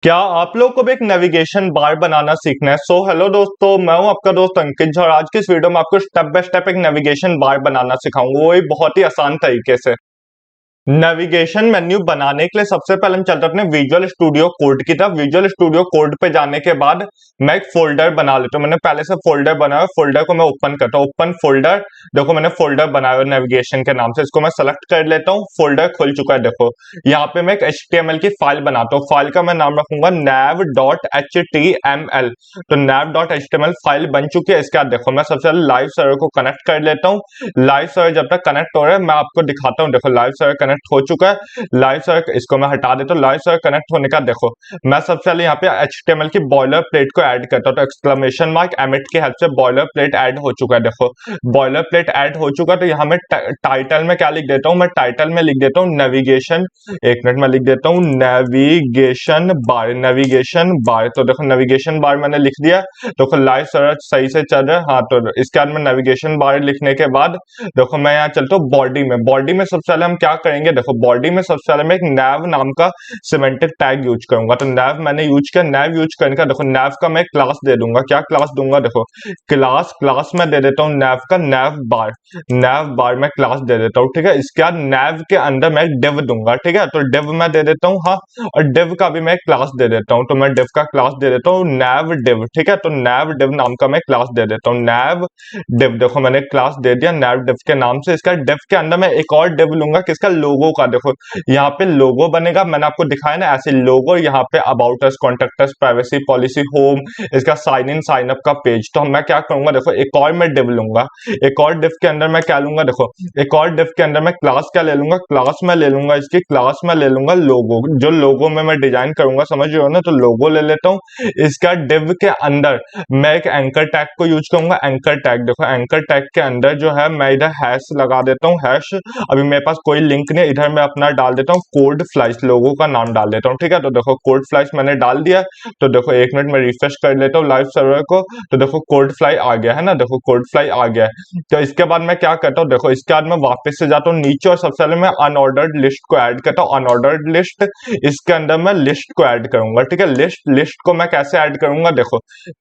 क्या आप लोग को भी एक नेविगेशन बार बनाना सीखना है? हेलो दोस्तों, मैं हूं आपका दोस्त अंकित झा और आज की इस वीडियो में आपको स्टेप बाय स्टेप एक नेविगेशन बार बनाना सिखाऊंगा, वो भी बहुत ही आसान तरीके से। नेविगेशन मेन्यू बनाने के लिए सबसे पहले हम चलते हैं अपने विजुअल स्टूडियो कोड की तरफ। विजुअल स्टूडियो कोड पे जाने के बाद मैं एक फोल्डर बना लेता हूँ। मैंने पहले से फोल्डर बनाया, फोल्डर को मैं ओपन करता हूँ। ओपन फोल्डर, देखो मैंने फोल्डर बनाया हुआ नेविगेशन के नाम से, इसको मैं सेलेक्ट कर लेता हूँ। फोल्डर खुल चुका है। देखो यहाँ पे मैं एक HTML की फाइल बनाता हूँ। फाइल का मैं नाम रखूंगा nav.html। तो nav.html फाइल बन चुकी है। इसके बाद देखो मैं सबसे पहले लाइव सर्वर को कनेक्ट कर लेता हूँ। लाइव सर्वर जब तक कनेक्ट हो रहा है मैं आपको दिखाता हूँ। देखो लाइव सर्वर कनेक्ट हो चुका है। लाइव सर्वर, इसको मैं हटा देता हूँ। लाइव सर्वर कनेक्ट होने का देखो मैं सबसे पहले यहाँ पे HTML की बॉयलर प्लेट को ऐड करता हूँ। तो एक्सक्लेमेशन मार्क एमिट की हेल्प से बॉयलर प्लेट ऐड हो चुका है। देखो बॉयलर प्लेट ऐड हो चुका है। तो यहाँ मैं टाइटल में क्या लिख देता हूँ, मैं टाइटल में लिख देता हूँ नेविगेशन। एक मिनट में लिख देता हूँ नेविगेशन बार। नेविगेशन बार, तो देखो नेविगेशन बार मैंने लिख दिया। देखो लाइव सर्वर सही से चल रहा है। हाँ, तो इसके बाद में नेविगेशन बार लिखने के बाद देखो मैं यहाँ चलता हूँ बॉडी में। बॉडी में सबसे पहले हम क्या करेंगे, देखो बॉडी में सबसे पहले मैं एक nav नाम का सिमेंटिक टैग यूज करूंगा। तो nav मैंने यूज किया। nav यूज करने का देखो nav का मैं क्लास दे दूंगा। क्या क्लास दूंगा, देखो क्लास में दे देता हूँ nav का nav बार। nav बार में क्लास दे देता हूँ, ठीक है। इसके बाद nav के अंदर मैं div दूंगा, ठीक है। तो div मैं दे देता हूँ, हाँ, और div का भी मैं क्लास दे देता हूँ। तो मैं div का क्लास दे देता हूँ nav div, ठीक है। तो nav div नाम का मैं क्लास दे देता हूँ nav div। देखो मैंने क्लास दे दिया nav div के नाम से। इसका div के अंदर मैं एक और div लूंगा, किसका, लोगो का। देखो यहाँ पे लोगो बनेगा, मैंने आपको दिखाया ना ऐसे लोगो। यहाँ पे about us, contact us, privacy policy, home, इसका साइन इन साइन अप का पेज। तो मैं क्या करूंगा, देखो एक और मैं div लूंगा। एक और div के अंदर मैं क्या लूंगा, देखो एक और div के अंदर मैं क्लास क्या ले लूंगा, क्लास में ले लूंगा इसकी, क्लास में ले लूंगा लोगो। जो लोगो में मैं डिजाइन करूंगा, समझ रहे हो ना, तो लोगो ले लेता हूँ। इसका div के अंदर मैं एक एंकर टैग को यूज करूंगा। एंकर टैग, देखो एंकर टैग के अंदर जो है मैं इधर हैश लगा देता हूँ। हैश, अभी मेरे पास कोई लिंक नहीं, इधर मैं अपना डाल देता हूँ कोड फ्लाइस, लोगों का नाम डाल देता हूँ, ठीक है। तो देखो कोड फ्लाइस मैंने डाल दिया। तो देखो एक मिनट में रिफ्रेश कर लेता हूँ लाइव सर्वर को। तो देखो कोड फ्लाई आ गया है ना, देखो कोड फ्लाई आ गया है। तो इसके बाद मैं क्या करता हूँ, देखो इसके बाद मैं वापस से जाता हूँ नीचे और सबसे पहले मैं अनऑर्डर्ड लिस्ट को ऐड करता हूँ। अनऑर्डर्ड लिस्ट, इसके अंदर मैं लिस्ट को ऐड करूंगा, ठीक है। लिस्ट को मैं कैसे ऐड करूंगा, देखो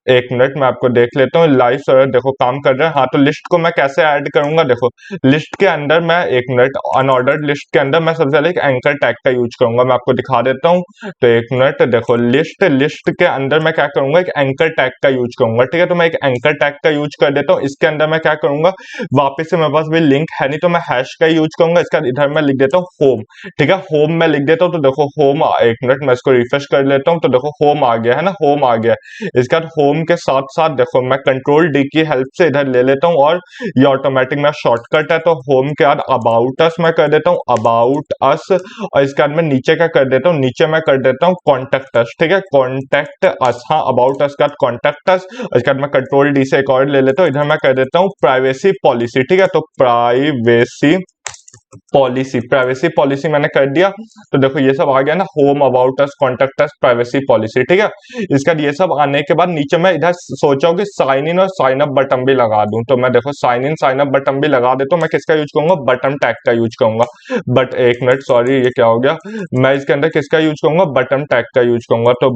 एक मिनट मैं आपको देख लेता हूँ। लाइव सर्वर देखो काम कर रहा है। हाँ, तो लिस्ट को मैं कैसे ऐड करूंगा, देखो लिस्ट के अंदर मैं, एक मिनट, अनऑर्डर्ड लिस्ट के अंदर मैं सबसे पहले एक एंकर टैग का यूज करूंगा। मैं आपको दिखा देता हूँ। तो एक मिनट, देखो लिस्ट के अंदर मैं क्या करूंगा, एक एंकर टैग का यूज करूंगा, ठीक है। तो मैं एक एंकर टैग का यूज कर देता हूँ। इसके अंदर मैं क्या करूंगा, वापस से मेरे पास भी लिंक है नहीं तो मैं हैश का यूज करूंगा। इसका इधर मैं लिख देता हूँ होम, ठीक है। होम में लिख देता हूँ। तो देखो होम, एक मिनट मैं इसको रिफ्रेश कर लेता हूँ। तो देखो होम आ गया है ना, होम आ गया। इसके बाद होम के साथ साथ देखो मैं कंट्रोल डी की हेल्प से इधर ले लेता हूँ और ये ऑटोमेटिक मेरा शॉर्टकट है। तो होम के बाद अबाउट अस मैं कर देता हूँ, अबाउट अस। और इसके बाद मैं नीचे क्या कर देता हूँ, नीचे मैं कर देता हूँ कॉन्टेक्ट अस, ठीक है, कॉन्टेक्ट अस। हाँ, अबाउट अस के बाद कॉन्टेक्ट अस। इसके बाद मैं कंट्रोल डी से एक और ले लेता हूँ। इधर मैं कर देता हूँ प्राइवेसी पॉलिसी, ठीक है। तो प्राइवेसी पॉलिसी, प्राइवेसी पॉलिसी मैंने कर दिया। तो देखो ये सब आ गया ना, home, about us, contact us, privacy policy, ठीक है। इसका ये सब आने के बाद नीचे मैं इधर सोचा कि साइन इन और साइन अप बटन भी लगा दूं। तो मैं देखो sign in sign up button भी लगा देता हूं। मैं किसका यूज करूंगा, बटन टैग का यूज करूंगा। बट एक मिनट, सॉरी ये क्या हो गया, मैं इसके अंदर किसका यूज करूंगा, बटन टैग का यूज करूंगा। तो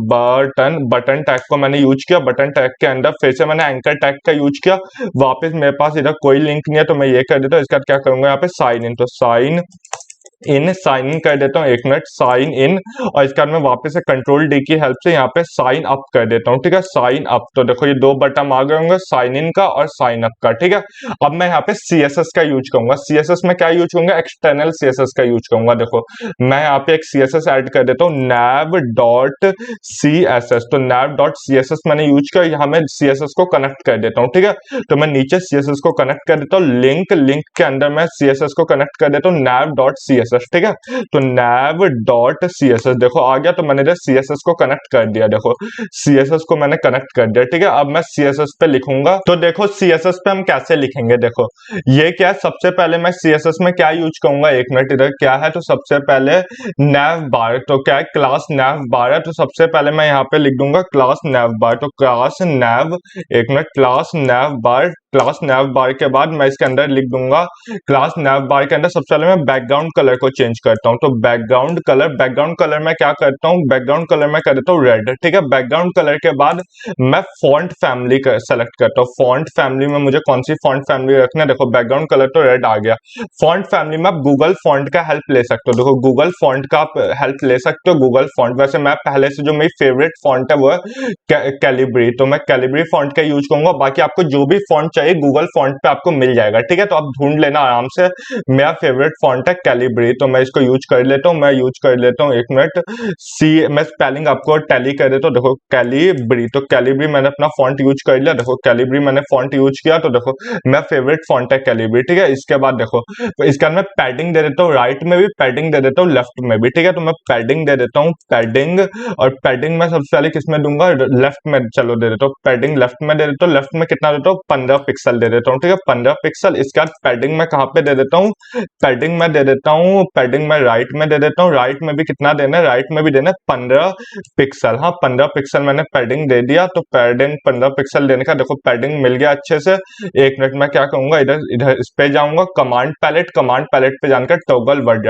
बटन टैग को मैंने यूज किया। बटन टैग के अंदर फिर से मैंने एंकर टैग का यूज किया। वापस मेरे पास इधर कोई लिंक नहीं है तो मैं ये कर देता हूँ। इसका क्या करूंगा, यहाँ पे साइन इन, तो साइन इन कर देता हूँ। एक मिनट, साइन इन। और इसके बाद मैं वापस से कंट्रोल डी की हेल्प से यहाँ पे साइन अप कर देता हूँ, ठीक है, साइन अप। तो देखो ये दो बटन आ गए होंगे, साइन इन का और साइन अप का, ठीक है। अब मैं यहाँ पे CSS का यूज करूंगा। CSS में क्या यूज करूंगा, एक्सटर्नल CSS का यूज करूंगा। देखो मैं यहाँ पे एक CSS ऐड कर देता हूँ, nav.css। तो nav.css मैंने यूज किया। यहाँ मैं CSS को कनेक्ट कर देता हूँ, ठीक है। तो मैं नीचे CSS को कनेक्ट कर देता हूँ। लिंक के अंदर मैं CSS को कनेक्ट कर देता हूँ nav.css, ठीक है। तो nav.css देखो आ गया। तो मैंने इधर CSS को कनेक्ट कर दिया। देखो CSS को मैंने कनेक्ट कर दिया, ठीक है। अब मैं CSS पे लिखूंगा। तो देखो CSS पे हम कैसे लिखेंगे, देखो ये क्या है, सबसे पहले मैं CSS में क्या यूज करूंगा, एक मिनट, इधर क्या है, तो सबसे पहले nav बार। तो क्या है, क्लास nav बार है। तो सबसे पहले मैं यहाँ पे लिख दूंगा क्लास nav बार। तो क्लास nav, एक मिनट, क्लास nav बार क्लास नैव बार के बाद मैं इसके अंदर लिख दूंगा क्लास नैव बार के अंदर सबसे पहले मैं बैकग्राउंड कलर को चेंज करता हूँ। तो बैकग्राउंड कलर मैं क्या करता हूँ, बैकग्राउंड कलर मैं कर देता हूँ रेड, ठीक है। बैकग्राउंड कलर के बाद मैं फॉन्ट फैमिली सेलेक्ट करता हूँ। फॉन्ट फैमिली में मुझे कौन सी फॉन्ट फैमिली रखना है, देखो बैकग्राउंड कलर तो रेड आ गया। फॉन्ट फैमिली में आप गूगल फॉन्ट का हेल्प ले सकते हो, देखो गूगल फॉन्ट का आप हेल्प ले सकते हो। गूगल फॉन्ट वैसे मैं पहले से जो मेरी फेवरेट फॉन्ट है वो है कैलिब्री, तो मैं कैलिब्री फॉन्ट का यूज करूंगा। बाकी आपको जो भी फॉन्ट चाहिए गूगल फॉन्ट पे आपको मिल जाएगा, ठीक है। तो आप ढूंढ लेना आराम से। मेरा फेवरेट फॉन्ट है कैलिब्री, तो मैं इसको यूज कर लेता हूँ। मैं यूज कर लेता हूँ, एक मिनट, मैं स्पेलिंग आपको टैली कर देता हूँ। देखो कैलिब्री, तो कैलिब्री मैंने अपना फॉन्ट यूज कर लिया। देखो कैलिब्री मैंने फॉन्ट यूज किया, तो देखो मेरा फेवरेट फॉन्ट है कैलिब्री, ठीक है। इसके बाद देखो तो इसका मैं पैडिंग दे देता हूँ, राइट में भी पैडिंग दे देता हूँ, लेफ्ट में भी, ठीक है। तो मैं पैडिंग दे देता हूँ, पैडिंग, और पैडिंग में सबसे पहले किसमें दूंगा, लेफ्ट में, चलो दे देता हूँ पैडिंग लेफ्ट में दे देता हूँ। लेफ्ट में कितना देता हूँ, 15 पिक्सल दे देता हूँ, ठीक है, 15 पिक्सल। इसके बाद पैडिंग में कहाँ पे दे देता हूँ, पैडिंग में दे देता हूँ, पैडिंग में राइट में दे देता हूँ। राइट में भी कितना देना है, राइट में भी देना है 15 पिक्सल। हाँ 15 पिक्सल मैंने पैडिंग दे दिया। तो पैडिंग 15 पिक्सल देने का, देखो पैडिंग मिल गया अच्छे से। एक मिनट में क्या कहूंगा, इधर इधर इस पे जाऊंगा, कमांड पैलेट पे जानकर टॉगल वर्ड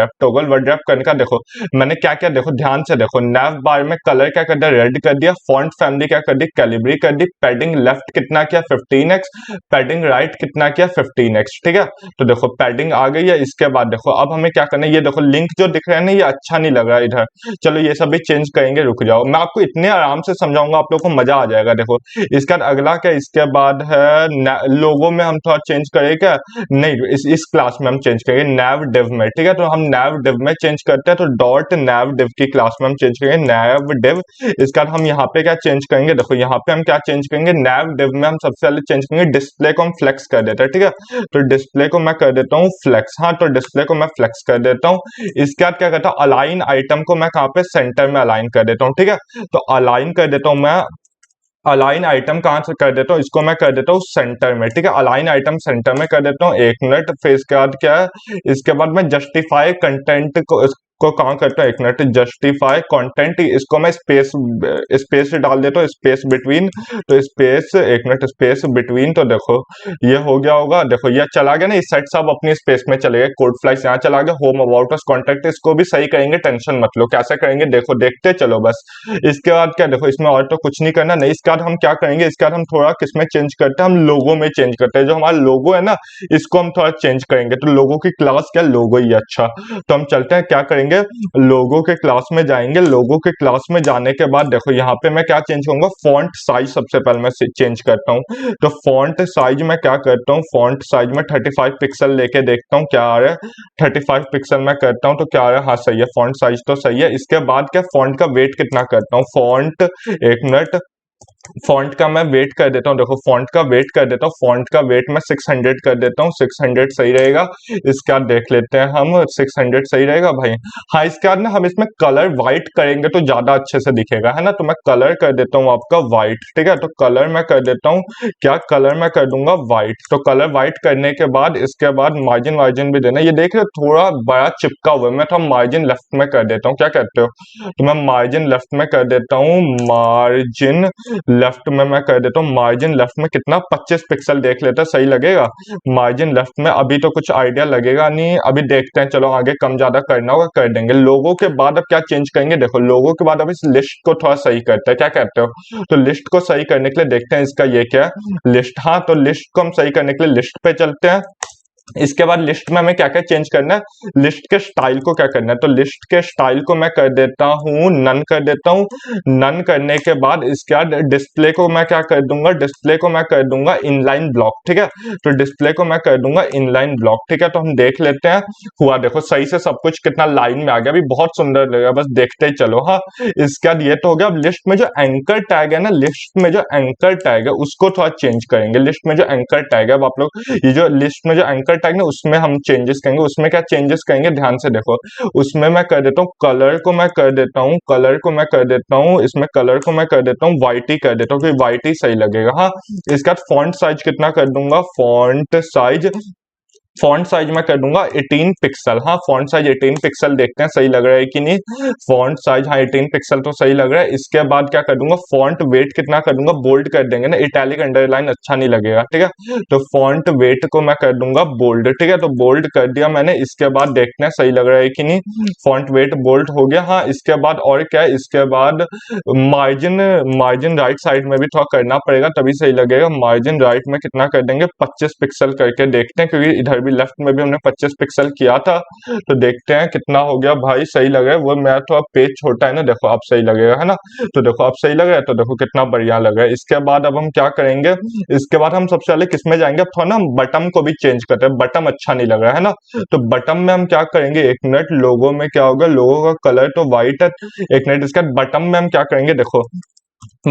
रैप करने का। देखो मैंने क्या किया, देखो ध्यान से देखो, नैव बार में कलर क्या कर दिया, रेड कर दिया। फॉन्ट फैमिली क्या कर दी, कैलिब्री कर दी। पैडिंग लेफ्ट कितना किया, 15x। पैडिंग राइट कितना किया, 15x, ठीक है। तो देखो पैडिंग आ गई है। इसके बाद देखो अब हमें क्या करना है, ये देखो लिंक जो दिख रहा है ना, ये अच्छा नहीं लग रहा है इधर। चलो ये सब भी चेंज करेंगे, रुक जाओ, मैं आपको इतने आराम से समझाऊंगा, आप लोगों को मजा आ जाएगा। देखो इसका अगला क्या, इसके बाद है लोगो में हम थोड़ा चेंज करें क्या, नहीं इस क्लास में हम चेंज करेंगे नैव डिव में, ठीक है। तो हम नैव डिव में चेंज करते हैं, तो डॉट नैव डिव की क्लास में हम चेंज करेंगे नैव डिव। इसके बाद हम यहाँ पे क्या चेंज करेंगे, देखो यहाँ पे हम क्या चेंज करेंगे, नैव डिव में हम सबसे पहले चेंज करेंगे डिस्प्ले को हम फ्लेक्स कर देते हैं, ठीक है। तो डिस्प्ले को मैं कर देता हूँ फ्लेक्स, हाँ तो डिस्प्ले को मैं फ्लेक्स कर देता हूँ। इसके बाद क्या करता हूँ, अलाइन आइटम को मैं कहाँ पे, सेंटर में अलाइन कर देता हूँ, ठीक है। तो अलाइन कर देता हूँ मैं, अलाइन आइटम कहाँ से कर देता हूँ, इसको मैं कर देता हूँ सेंटर में, ठीक है। अलाइन आइटम सेंटर में कर देता हूँ, एक मिनट। फिर इसके बाद क्या है, इसके बाद मैं जस्टिफाई कंटेंट को कहाँ करता हूँ, एक मिनट, जस्टिफाई कंटेंट, इसको मैं स्पेस डाल देता हूँ, स्पेस बिटवीन। तो स्पेस, एक मिनट, स्पेस बिटवीन। तो देखो ये हो गया होगा, देखो ये चला गया ना, इस साइड सब अपनी स्पेस में चले गए। कोड फ्लाइस यहाँ चला गया, होम अबाउट अस कॉन्टेक्ट, इसको भी सही करेंगे, टेंशन मत लो। कैसे करेंगे देखो, देखते चलो बस। इसके बाद क्या, देखो इसमें और तो कुछ नहीं करना, नहीं। इसके बाद हम क्या करेंगे, इसके बाद हम थोड़ा किसमें चेंज करते हैं, हम लोगो में चेंज करते हैं। जो हमारा लोगो है ना, इसको हम थोड़ा चेंज करेंगे। तो लोगो की क्लास क्या, लोगो ही, अच्छा। तो हम चलते हैं, क्या करेंगे, लोगो के क्लास में जाएंगे। लोगो के क्लास में जाने के बाद देखो यहाँ पे मैं क्या चेंज करूंगा, फॉन्ट साइज सबसे पहले मैं चेंज करता हूँ। तो फॉन्ट साइज में क्या करता हूँ, फॉन्ट साइज में 35 पिक्सल लेके देखता हूँ क्या आ रहा है। 35 पिक्सल में करता हूँ तो क्या आ रहा है, हाँ सही है, फॉन्ट साइज तो सही है। इसके बाद क्या, फॉन्ट का वेट कितना करता हूँ, फॉन्ट, एक मिनट, फॉन्ट का मैं वेट कर देता हूँ। देखो फॉन्ट का वेट कर देता हूँ, फॉन्ट का वेट मैं 600 कर देता हूँ, 600 सही रहेगा। इसके बाद देख लेते हैं हम, 600 सही रहेगा भाई। हाँ इसके बाद ना हम इसमें कलर व्हाइट करेंगे तो ज्यादा अच्छे से दिखेगा, है ना। तो मैं कलर कर देता हूँ आपका व्हाइट, ठीक है। तो कलर मैं कर देता हूँ क्या, कलर मैं कर दूंगा व्हाइट। तो कलर व्हाइट करने के बाद इसके बाद मार्जिन वार्जिन भी देना। ये देख रहे हो थोड़ा बड़ा चिपका हुआ है, मैं थोड़ा मार्जिन लेफ्ट में कर देता हूँ, क्या कहते हो। तो मैं मार्जिन लेफ्ट में कर देता हूँ, मार्जिन लेफ्ट में मैं कर देता हूँ, मार्जिन लेफ्ट में कितना, 25 पिक्सल देख लेते हैं, सही लगेगा। मार्जिन लेफ्ट में अभी तो कुछ आइडिया लगेगा नहीं, अभी देखते हैं, चलो आगे कम ज्यादा करना होगा कर देंगे। लोगों के बाद अब क्या चेंज करेंगे, देखो लोगों के बाद अब इस लिस्ट को थोड़ा सही करते हैं, क्या कहते हो। तो लिस्ट को सही करने के लिए देखते हैं इसका ये क्या है, लिस्ट, हाँ तो लिस्ट को हम सही करने के लिए लिस्ट पे चलते हैं। इसके बाद लिस्ट में हमें क्या क्या चेंज करना है, लिस्ट के स्टाइल को क्या करना है। तो लिस्ट के स्टाइल को मैं कर देता हूँ नन कर देता हूँ। नन करने के बाद इसके बाद डिस्प्ले को मैं क्या कर दूंगा, डिस्प्ले को मैं कर दूंगा इनलाइन ब्लॉक, ठीक है। तो डिस्प्ले को मैं कर दूंगा इनलाइन ब्लॉक, ठीक है। तो हम देख लेते हैं, हुआ देखो सही से सब कुछ कितना लाइन में आ गया, अभी बहुत सुंदर लगेगा, बस देखते ही चलो। हाँ इसके बाद ये तो हो गया। अब लिस्ट में जो एंकर टैग है ना, लिस्ट में जो एंकर टैग है उसको थोड़ा चेंज करेंगे। लिस्ट में जो एंकर टैग है, अब आप लोग ये जो लिस्ट में जो एंकर टैग ना, उसमें हम चेंजेस करेंगे। उसमें क्या चेंजेस करेंगे, ध्यान से देखो। उसमें मैं कर देता हूँ कलर को मैं कर देता हूँ, कलर को मैं कर देता हूँ, इसमें कलर को मैं कर देता हूँ व्हाइट ही कर देता हूँ, क्योंकि व्हाइट ही सही लगेगा। हाँ इसके बाद फॉन्ट साइज कितना कर दूंगा, फॉन्ट साइज फॉन्ट साइज मैं कर दूंगा 18 पिक्सल। हाँ, फॉन्ट साइज 18 पिक्सल, देखते हैं सही लग रहा है कि नहीं। फॉन्ट साइज हाँ 18 पिक्सल तो सही लग रहा है। इसके बाद क्या कर दूंगा, फॉन्ट वेट कितना कर दूंगा, बोल्ड कर देंगे ना, इटैलिक अंडरलाइन अच्छा नहीं लगेगा, ठीक है। तो फॉन्ट वेट को मैं कर दूंगा बोल्ड, ठीक है। तो बोल्ड कर दिया मैंने। इसके बाद देखते हैं सही लग रहा है कि नहीं। फॉन्ट वेट बोल्ड हो गया। हाँ, इसके बाद और क्या है, इसके बाद मार्जिन, मार्जिन राइट साइड में भी थोड़ा करना पड़ेगा तभी सही लगेगा। मार्जिन राइट में कितना कर देंगे, 25 पिक्सल करके देखते हैं, क्योंकि इधर भी लेफ्ट में भी हमने 25 पिक्सल किया था। तो देखते हैं कितना हो गया भाई, सही लग रहा है। वो मेरा थोड़ा पेज छोटा है ना, देखो अब सही लगेगा, है ना। तो देखो अब सही लग रहा है, तो देखो कितना बढ़िया लग रहा है। इसके बाद अब हम क्या करेंगे, इसके बाद हम सबसे पहले किसमें जाएंगे, अब थोड़ा ना बटन को भी चेंज करते हैं, बटन अच्छा नहीं लग रहा है ना। तो बटन में हम क्या करेंगे, एक मिनट, लोगो में क्या होगा, लोगो का कलर तो व्हाइट है। एक मिनट, इसके बाद बटन में हम क्या करेंगे, देखो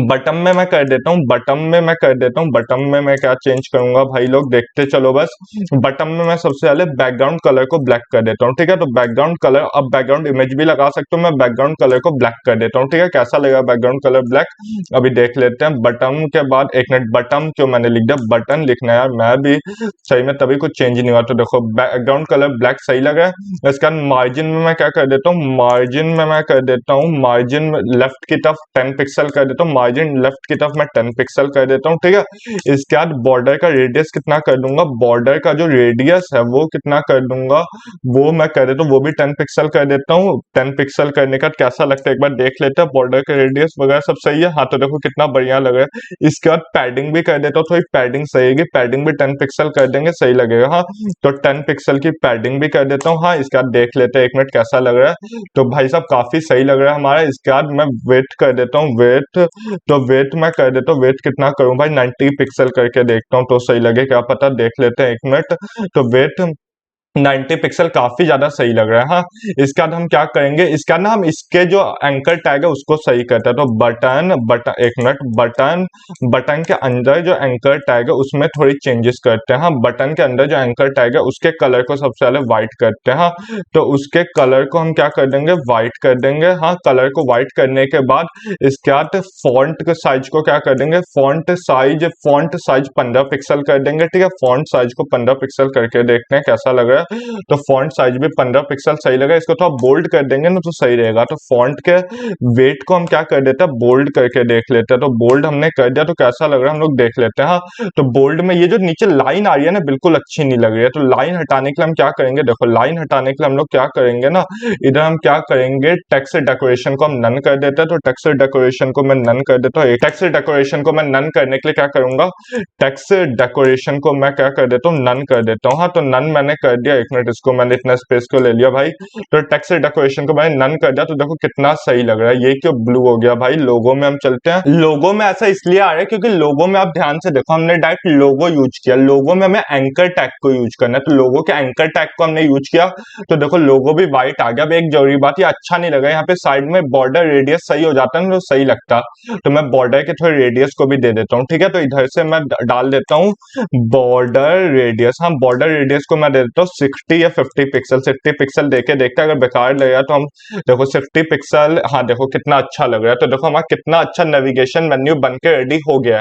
बटन में मैं कर देता हूँ, बटन में मैं कर देता हूँ, बटन में मैं क्या चेंज करूंगा भाई लोग, देखते चलो बस। बटन में मैं सबसे पहले बैकग्राउंड कलर को ब्लैक कर देता हूँ, ठीक है। तो बैकग्राउंड कलर, अब बैकग्राउंड इमेज भी लगा सकते हो, मैं बैकग्राउंड कलर को ब्लैक कर देता हूँ, ठीक है। कैसा लगेगा बैकग्राउंड कलर ब्लैक, अभी देख लेते हैं। बटन के बाद एक मिनट, बटन क्यों मैंने लिख दिया, बटन लिखना है यार, मैं भी सही में तभी कुछ चेंज नहीं हुआ। तो देखो बैकग्राउंड कलर ब्लैक सही लगा है। इसके बाद मार्जिन में मैं क्या कर देता हूँ, मार्जिन में मैं कर देता हूँ, मार्जिन लेफ्ट की तरफ 10 पिक्सल कर देता हूँ, मार्जिन लेफ्ट की तरफ मैं 10 पिक्सल कर देता हूँ, ठीक है। इसके बाद बॉर्डर का रेडियस कितना कर दूंगा, बॉर्डर का जो रेडियस है वो कितना कर दूंगा, वो मैं कर देता हूँ, वो भी 10 पिक्सल कर देता हूँ। 10 पिक्सल करने का कैसा लगता है एक बार देख लेते हैं, बॉर्डर का रेडियस वगैरह सब सही है। हाँ, तो देखो कितना बढ़िया लग रहा है। इसके बाद पैडिंग भी कर देता हूँ, थोड़ी पैडिंग सही है, पैडिंग भी 10 पिक्सल कर देंगे, सही लगेगा। हाँ, तो 10 पिक्सल की पैडिंग भी कर देता हूँ। हाँ, इसके बाद देख लेते हैं एक मिनट कैसा लग रहा है। तो भाई साहब काफी सही लग रहा है हमारा। इसके बाद मैं वेट कर देता हूँ, वेट, तो वेट मैं कर देता हूँ, वेट कितना करूँ भाई, 90 पिक्सल करके देखता हूँ तो सही लगे, क्या पता, देख लेते हैं एक मिनट। तो वेट 90 पिक्सल काफी ज्यादा सही लग रहा है। हाँ, इसके बाद हम क्या करेंगे, इसका ना हम इसके जो एंकर टैग है उसको सही करते हैं। तो बटन, एक मिनट, बटन, बटन के अंदर जो एंकर टैग है उसमें थोड़ी चेंजेस करते हैं। हाँ, बटन के अंदर जो एंकर टैग है उसके कलर को सबसे पहले व्हाइट करते हैं। हाँ, तो उसके कलर को हम क्या कर देंगे, व्हाइट कर देंगे। हाँ, कलर को व्हाइट करने के बाद इसके बाद फॉन्ट के साइज को क्या कर देंगे, फॉन्ट साइज 15 पिक्सल कर देंगे, ठीक है। फॉन्ट साइज को 15 पिक्सल करके देखते हैं कैसा लग रहा है। तो फॉन्ट साइज भी 15 पिक्सल सही लगा। इसको थोड़ा बोल्ड कर देंगे ना तो सही रहेगा। तो फॉन्ट के वेट को हम क्या कर देते हैं, बोल्ड करके देख लेते हैं। तो बोल्ड हमने कर दिया, तो कैसा लग रहा है हम लोग देख लेते हैं। हाँ, तो बोल्ड में ये जो नीचे लाइन आ रही है ना, बिल्कुल अच्छी नहीं लग रही है। तो लाइन हटाने के लिए हम क्या करेंगे, देखो लाइन हटाने के लिए हम लोग क्या करेंगे ना, इधर हम क्या करेंगे, टेक्स्ट डेकोरेशन को हम नन कर देते हैं। तो टेक्स्ट डेकोरेशन को मैं नन कर देता हूँ। टेक्स्ट डेकोरेशन को मैं नन करने के लिए क्या करूंगा, टेक्स्ट डेकोरेशन को मैं क्या कर देता हूँ, नन कर देता हूँ। हाँ, तो नन मैंने कर दिया। एक मिनट, इसको मैंने इतना स्पेस को ले लिया भाई। तो टेक्स्ट डेकोरेशन को मैंने नन कर दिया। तो देखो कितना सही लग रहा है। ये क्यों ब्लू हो गया भाई। लोगो में हम चलते हैं। लोगो में ऐसा इसलिए आ रहा है क्योंकि लोगो में आप ध्यान से देखो, हमने डायरेक्ट लोगो यूज किया। लोगो में हमें एंकर टैग को यूज करना है। तो लोगो के एंकर टैग को हमने यूज किया। तो देखो लोगो भी व्हाइट आ गया। अब एक जरूरी बात, ये अच्छा नहीं लगा, यहाँ पे साइड में बॉर्डर रेडियस सही हो जाता है ना तो सही लगता। तो मैं बॉर्डर के थोड़े रेडियस को भी दे देता हूँ, ठीक है। तो इधर से मैं डाल देता हूँ बॉर्डर रेडियस। हाँ, बॉर्डर रेडियस को मैं दे देता हूँ 60 या 50 पिक्सल। 60 पिक्सल देके देखते हैं, अगर बेकार लगेगा तो हम देखो 60 पिक्सल। हाँ, देखो कितना अच्छा लग रहा है। तो देखो हमारा कितना अच्छा नेविगेशन मेन्यू बन के रेडी हो गया है।